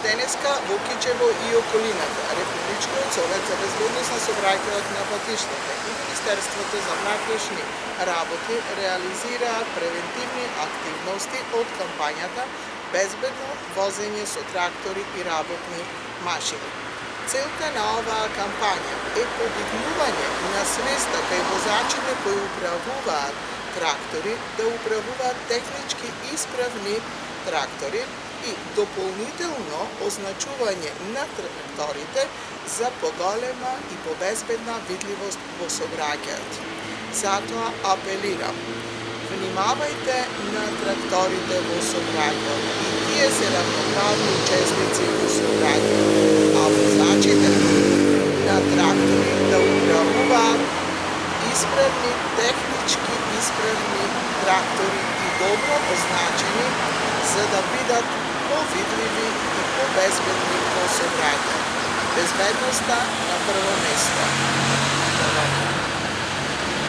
Денеска во Кичево и околината, Републичкиот совет за безбедност на сообраќајот на патиштата и Министерството за внатрешни работи реализираат превентивни активности од кампањата Безбедно возење со трактори и работни машини. Целта на оваа кампања е подигнување на свеста кај возачите кои управуваат трактори да управуваат технички исправни трактори и дополнително означување на тракторите за поголема и побезбедна видливост во сообраќајот. Затоа апелирам, внимавајте на тракторите во сообраќајот и тие се равноправни учесници во сообраќајот, а возачите на трактори да управуваат исправни, технички исправни трактори и добро означени за да бидат повидливи и побезбедни во сообраќајот. Безбедноста на прво место.